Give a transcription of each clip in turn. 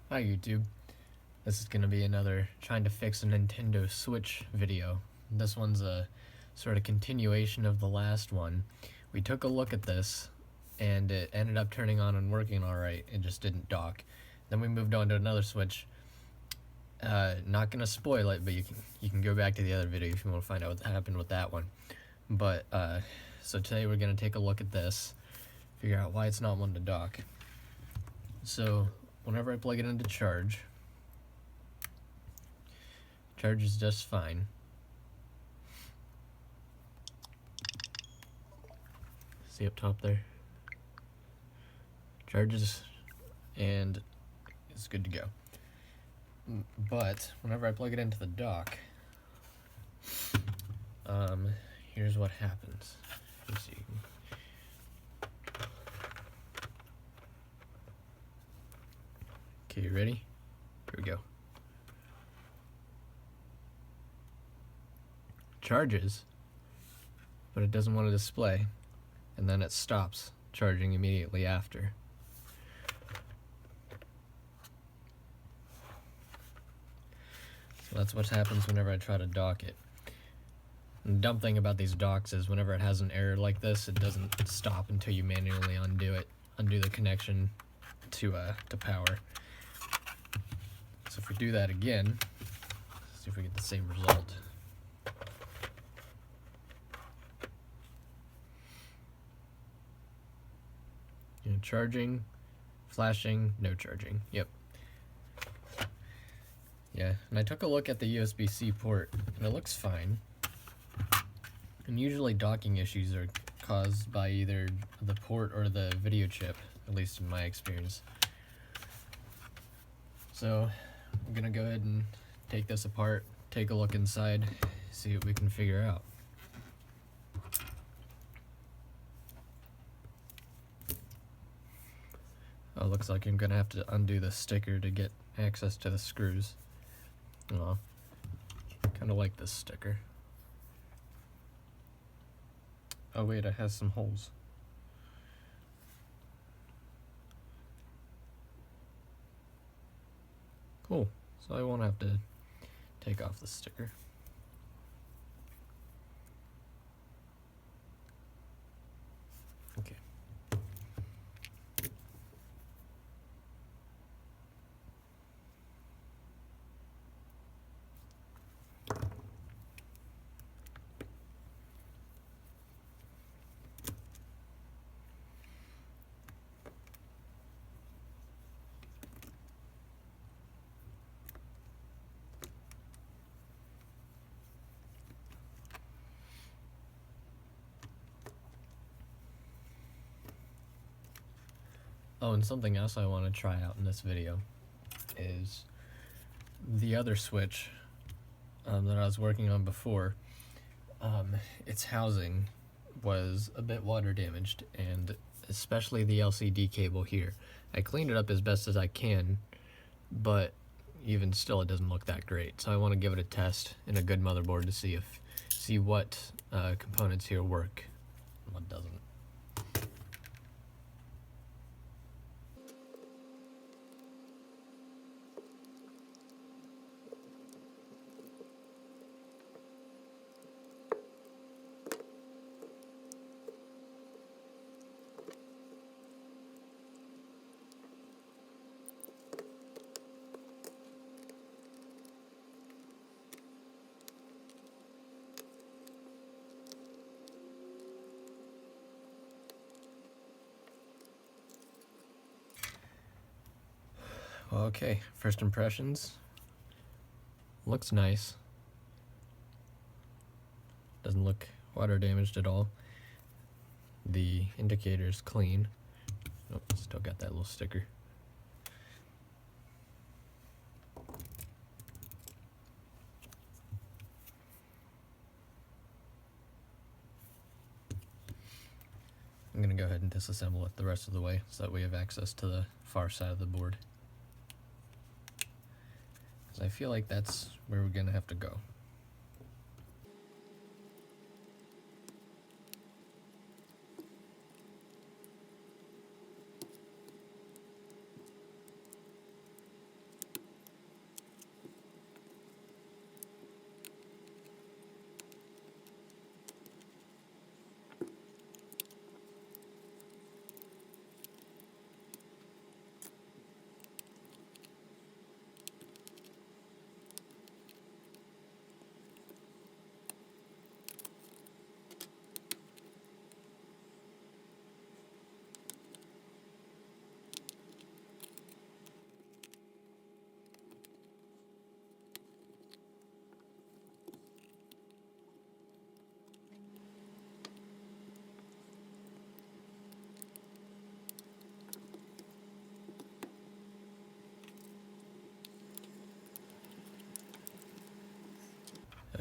Hi YouTube. This is going to be another trying to fix a Nintendo Switch video. This one's a sort of continuation of the last one. We took a look at this and it ended up turning on and working alright. It just didn't dock. Then we moved on to another Switch. Not going to spoil it, but you can go back to the other video if you want to find out what happened with that one. But so today we're going to take a look at this, figure out why it's not wanting to dock. So whenever I plug it into charge, charges just fine. See up top there? Charges and it's good to go. But whenever I plug it into the dock, here's what happens. Let's see. Okay, you ready? Here we go. Charges, but it doesn't want to display, and then it stops charging immediately after. So that's what happens whenever I try to dock it. And the dumb thing about these docks is whenever it has an error like this, it doesn't stop until you manually undo the connection to power. So if we do that again, let's see if we get the same result. Charging, flashing, no charging. Yep. Yeah, and I took a look at the USB-C port, and it looks fine. And usually docking issues are caused by either the port or the video chip, at least in my experience. So I'm gonna go ahead and take this apart, take a look inside, see what we can figure out. Oh, looks like I'm gonna have to undo the sticker to get access to the screws. Oh, kinda like this sticker. Oh wait, it has some holes. Cool, so I won't have to take off the sticker. Okay. Oh, and something else I want to try out in this video is the other Switch that I was working on before. Its housing was a bit water damaged, and especially the LCD cable here. I cleaned it up as best as I can, but even still it doesn't look that great. So I want to give it a test in a good motherboard to see what components here work and what doesn't. Okay, first impressions. Looks nice. Doesn't look water damaged at all. The indicator's clean. Oh, still got that little sticker. I'm gonna go ahead and disassemble it the rest of the way so that we have access to the far side of the board. I feel like that's where we're gonna have to go.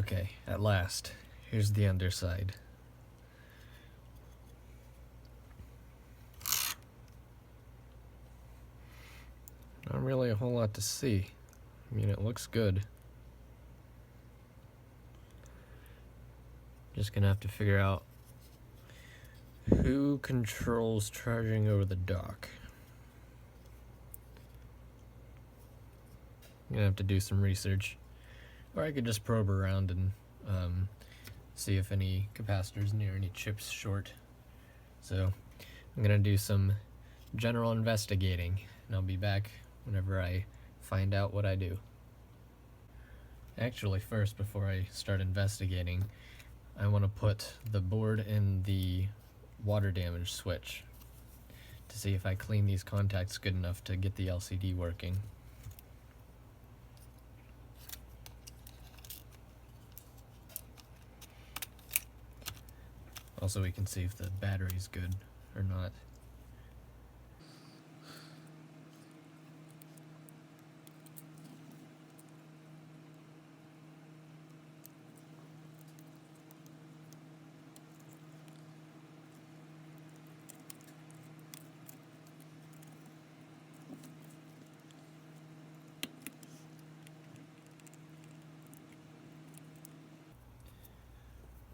Okay, at last, here's the underside. Not really a whole lot to see. I mean, it looks good. Just gonna have to figure out who controls charging over the dock. I'm gonna have to do some research. Or I could just probe around and see if any capacitors near any chips short. So I'm gonna do some general investigating, and I'll be back whenever I find out what I do. Actually, first, before I start investigating, I want to put the board in the water damage switch to see if I clean these contacts good enough to get the LCD working. Also, we can see if the battery's good or not.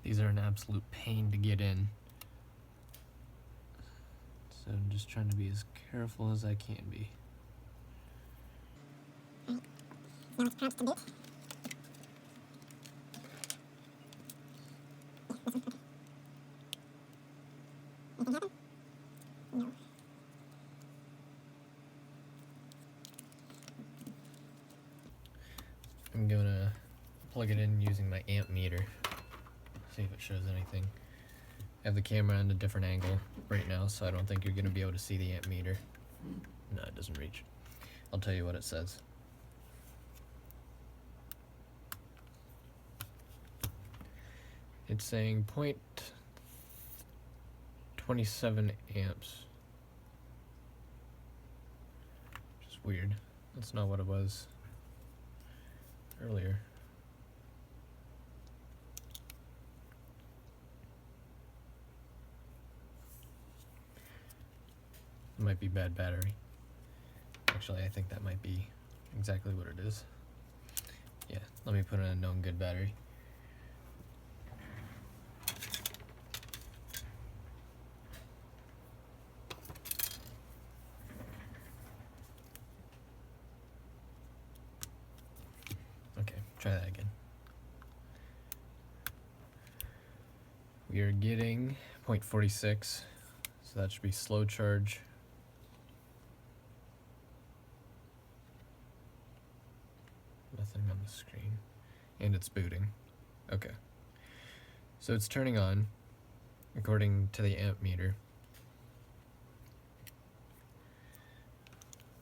These are an absolute pain to get in. So I'm just trying to be as careful as I can be. Now it's crouched a bit. Anything happen? No. I'm gonna plug it in using my amp meter. See if it shows anything. I have the camera on a different angle right now, so I don't think you're gonna be able to see the amp meter. No, it doesn't reach. I'll tell you what it says. It's saying 0.27 amps. Which is weird. That's not what it was earlier. It might be bad battery. Actually, I think that might be exactly what it is. Yeah, let me put in a known good battery. Okay, try that again. We are getting 0.46, so that should be slow charge. Nothing on the screen. And it's booting. Okay. So it's turning on, according to the amp meter.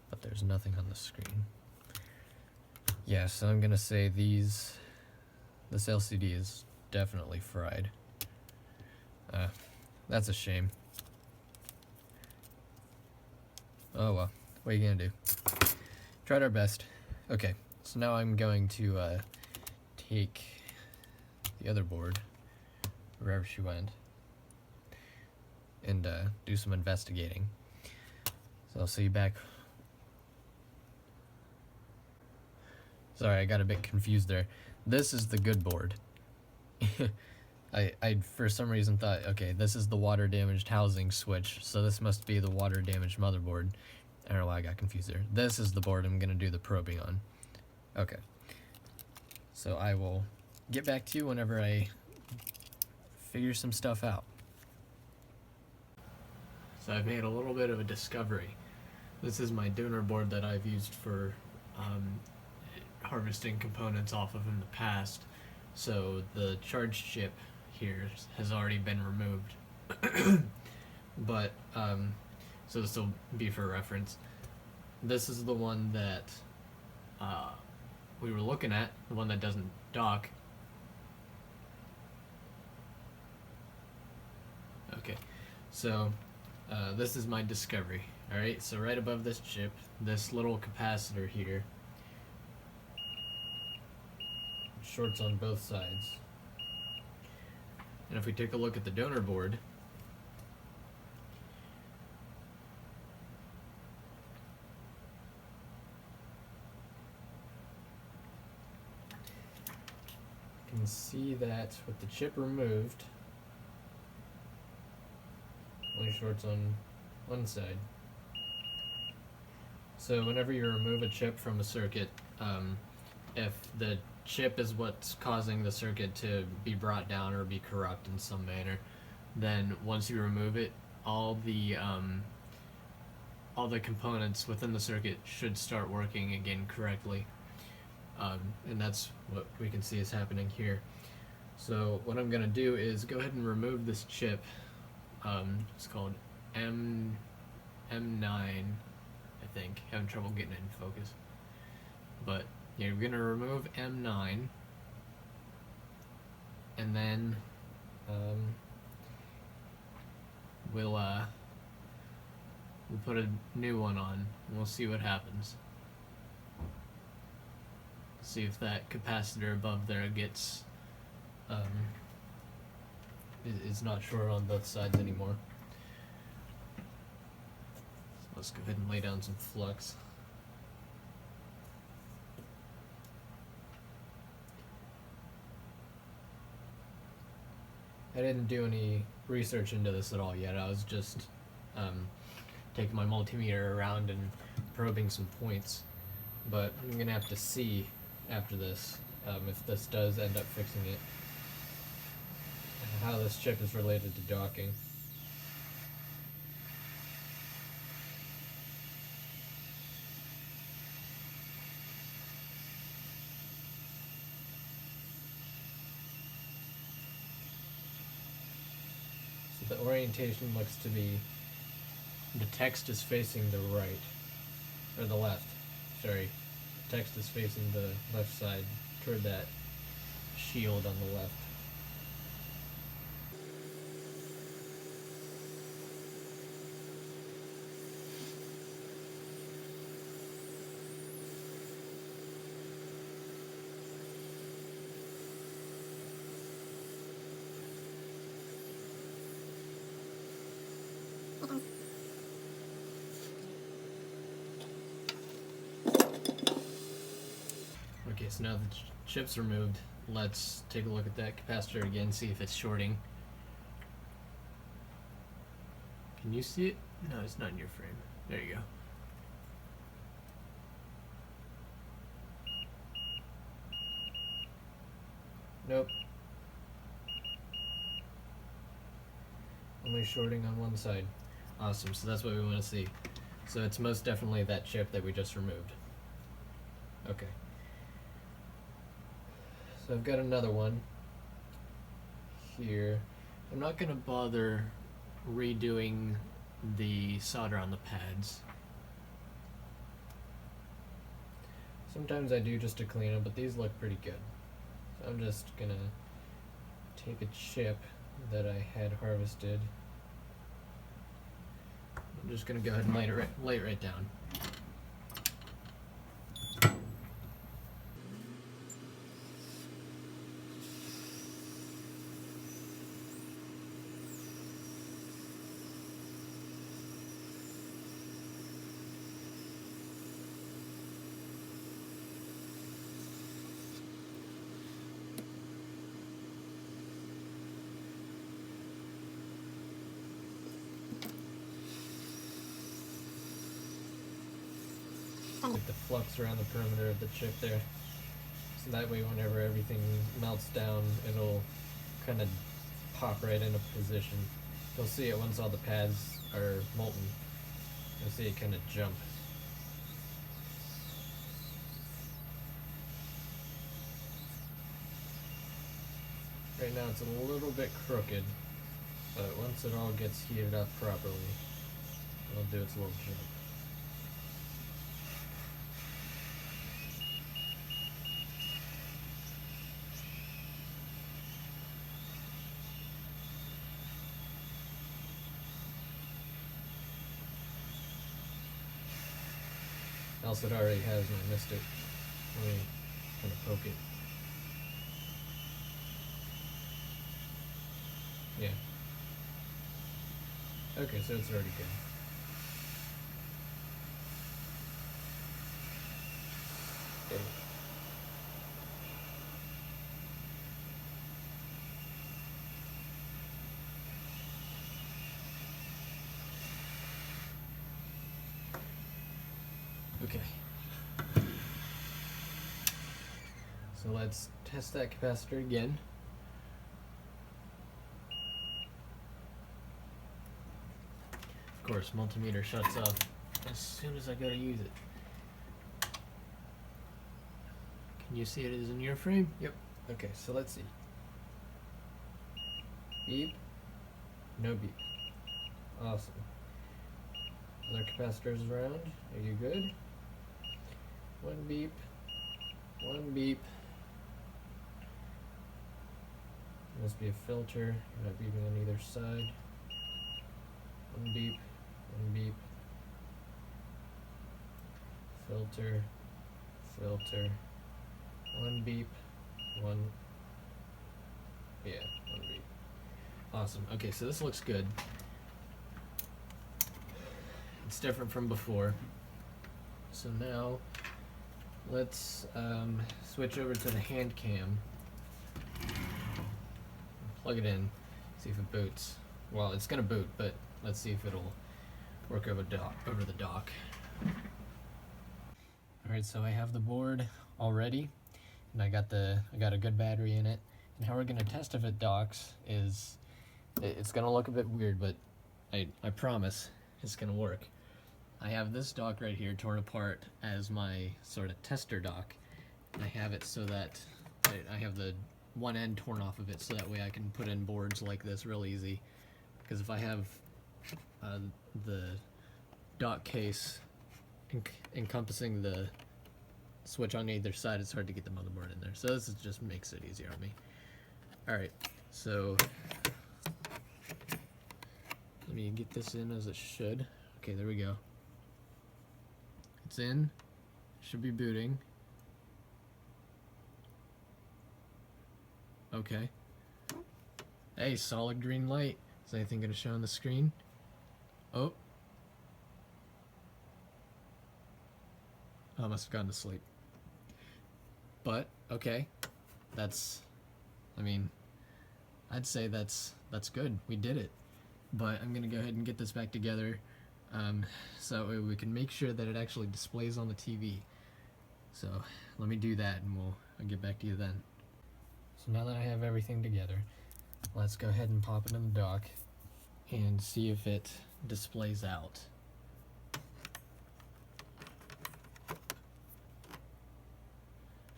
But there's nothing on the screen. Yeah, so I'm gonna say this LCD is definitely fried. That's a shame. Oh well, what are you gonna do? Tried our best. Okay, so now I'm going to take the other board, wherever she went, and do some investigating. So I'll see you back. Sorry, I got a bit confused there. This is the good board. I for some reason thought, okay, this is the water damaged housing switch, so this must be the water damaged motherboard. I don't know why I got confused there. This is the board I'm gonna do the probing on. Okay. So I will get back to you whenever I figure some stuff out. So I've made a little bit of a discovery. This is my donor board that I've used for harvesting components off of in the past. So the charge chip here has already been removed. But so this will be for reference. This is the one that we were looking at, the one that doesn't dock. Okay, so this is my discovery. Alright, so right above this chip, this little capacitor here, shorts on both sides. And if we take a look at the donor board, you can see that with the chip removed, only shorts on one side. So whenever you remove a chip from a circuit, if the chip is what's causing the circuit to be brought down or be corrupt in some manner, then once you remove it, all the components within the circuit should start working again correctly. And that's what we can see is happening here. So what I'm going to do is go ahead and remove this chip. It's called M9, I think. Having trouble getting it in focus. But yeah, we're going to remove M9, and then we'll put a new one on, and we'll see what happens. See if that capacitor above there gets is not short on both sides anymore. So let's go ahead and lay down some flux. I didn't do any research into this at all yet. I was just taking my multimeter around and probing some points. But I'm going to have to see after this if this does end up fixing it, how this chip is related to docking. So the orientation looks to be, the text is facing the right, or the left, sorry. The text is facing the left side, toward that shield on the left. Okay, so now the chip's removed, let's take a look at that capacitor again, see if it's shorting. Can you see it? No, it's not in your frame. There you go. Nope. Only shorting on one side. Awesome, so that's what we want to see. So it's most definitely that chip that we just removed. Okay. So I've got another one here. I'm not going to bother redoing the solder on the pads. Sometimes I do just to clean them, but these look pretty good. So I'm just going to take a chip that I had harvested. I'm just going to go ahead and lay it right down. Get the flux around the perimeter of the chip there. So that way whenever everything melts down, it'll kind of pop right into position. You'll see it once all the pads are molten. You'll see it kind of jump. Right now it's a little bit crooked, but once it all gets heated up properly, it'll do its little jump. Else it already has and I missed it. Let me kind of poke it. Yeah. Okay, so it's already good. Okay. Okay. So let's test that capacitor again. Of course, multimeter shuts off as soon as I go to use it. Can you see it is in your frame? Yep. Okay, so let's see. Beep. No beep. Awesome. Other capacitors around. Are you good? One beep. One beep. Must be a filter. You're not beeping on either side. One beep. One beep. Filter. Filter. One beep. One. Yeah, one beep. Awesome. Okay, so this looks good. It's different from before. So now, let's switch over to the hand cam. Plug it in, see if it boots. Well, it's gonna boot, but let's see if it'll work over the dock. All right, so I have the board all ready, and I got a good battery in it. And how we're gonna test if it docks is, it's gonna look a bit weird, but I promise it's gonna work. I have this dock right here torn apart as my sort of tester dock. I have it so that I have the one end torn off of it, so that way I can put in boards like this real easy. Because if I have the dock case encompassing the switch on either side, it's hard to get the motherboard in there. So this just makes it easier on me. Alright, so let me get this in as it should. Okay, there we go. It's in. Should be booting. Okay. Hey, solid green light. Is anything going to show on the screen? Oh. I must have gone to sleep. But, okay. I mean, I'd say that's good. We did it. But I'm going to go ahead and get this back together so that way we can make sure that it actually displays on the TV. So let me do that and I'll get back to you then. So now that I have everything together, let's go ahead and pop it in the dock and see if it displays out.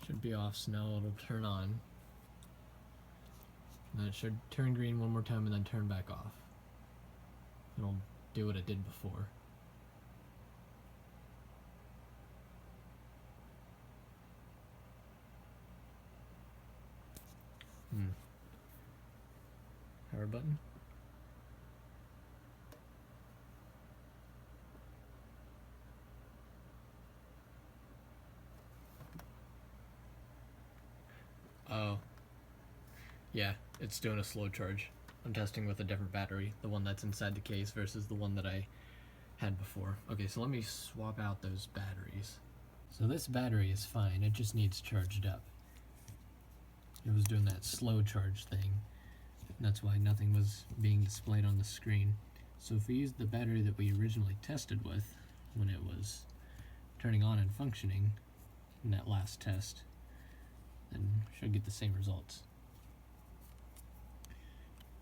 Should be off, so now it'll turn on. And then it should turn green one more time and then turn back off. It'll do what it did before. Power button. Oh. Yeah, it's doing a slow charge. I'm testing with a different battery, the one that's inside the case versus the one that I had before. Okay, so let me swap out those batteries. So this battery is fine, it just needs charged up. It was doing that slow charge thing. That's why nothing was being displayed on the screen. So if we use the battery that we originally tested with when it was turning on and functioning in that last test, then should get the same results.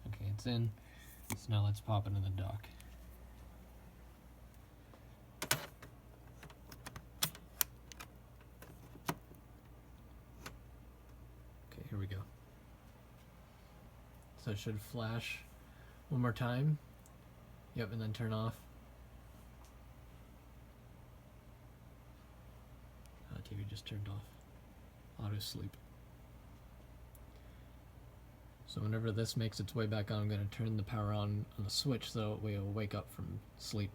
Okay, it's in. So now let's pop it in the dock. Okay, here we go. So it should flash one more time. Yep, and then turn off. TV just turned off. Auto sleep. So whenever this makes its way back on, I'm going to turn the power on the switch so it will wake up from sleep.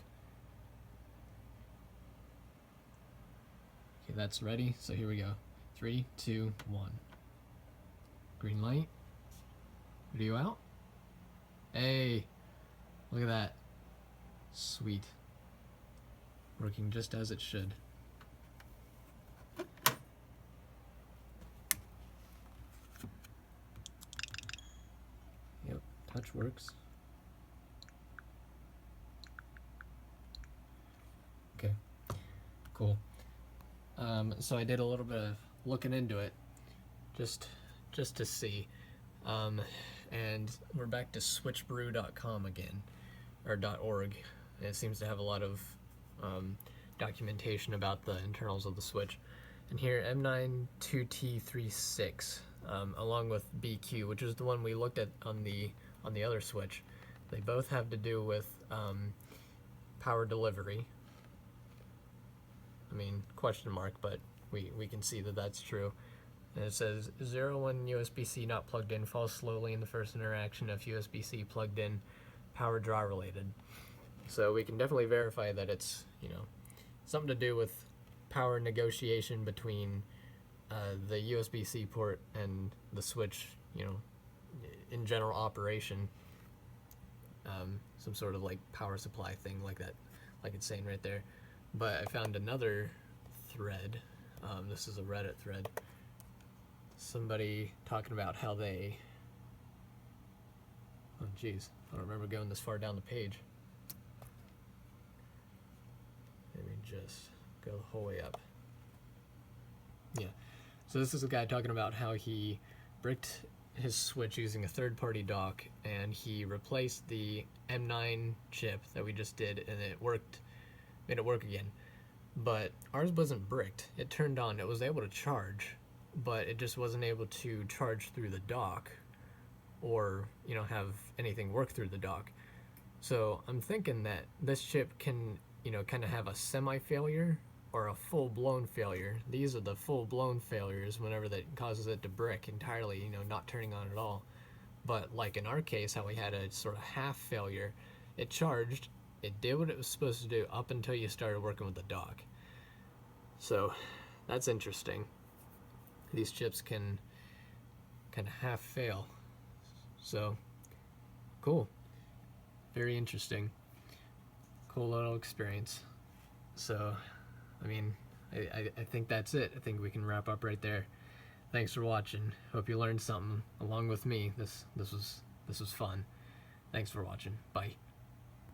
Okay, that's ready. So here we go. 3, 2, 1. Green light. Video out. Hey, look at that. Sweet. Working just as it should. Yep, touch works. Okay, cool. So I did a little bit of looking into it, just to see. And we're back to switchbrew.com again, or .org. And it seems to have a lot of documentation about the internals of the switch. And here, M92T36, along with BQ, which is the one we looked at on the other switch. They both have to do with power delivery. I mean, question mark, but we can see that that's true. And it says 01 USB-C not plugged in falls slowly in the first interaction if USB-C plugged in, power draw related. So we can definitely verify that it's, you know, something to do with power negotiation between the USB-C port and the switch, you know, in general operation. Some sort of like power supply thing like that, like it's saying right there. But I found another thread. This is a Reddit thread. Somebody talking about how they... Oh, geez. I don't remember going this far down the page. Let me just go the whole way up. Yeah. So this is a guy talking about how he bricked his switch using a third-party dock, and he replaced the M9 chip that we just did, and it worked, made it work again. But ours wasn't bricked. It turned on. It was able to charge, but it just wasn't able to charge through the dock or, you know, have anything work through the dock. So I'm thinking that this chip can, you know, kind of have a semi-failure or a full-blown failure. These are the full-blown failures whenever that causes it to brick entirely, you know, not turning on at all. But like in our case, how we had a sort of half failure, it charged, it did what it was supposed to do up until you started working with the dock. So that's interesting. These chips can kind of half fail. So cool. Very interesting. Cool little experience. So, I mean, I think that's it. I think we can wrap up right there. Thanks for watching. Hope you learned something along with me. This was fun. Thanks for watching. Bye.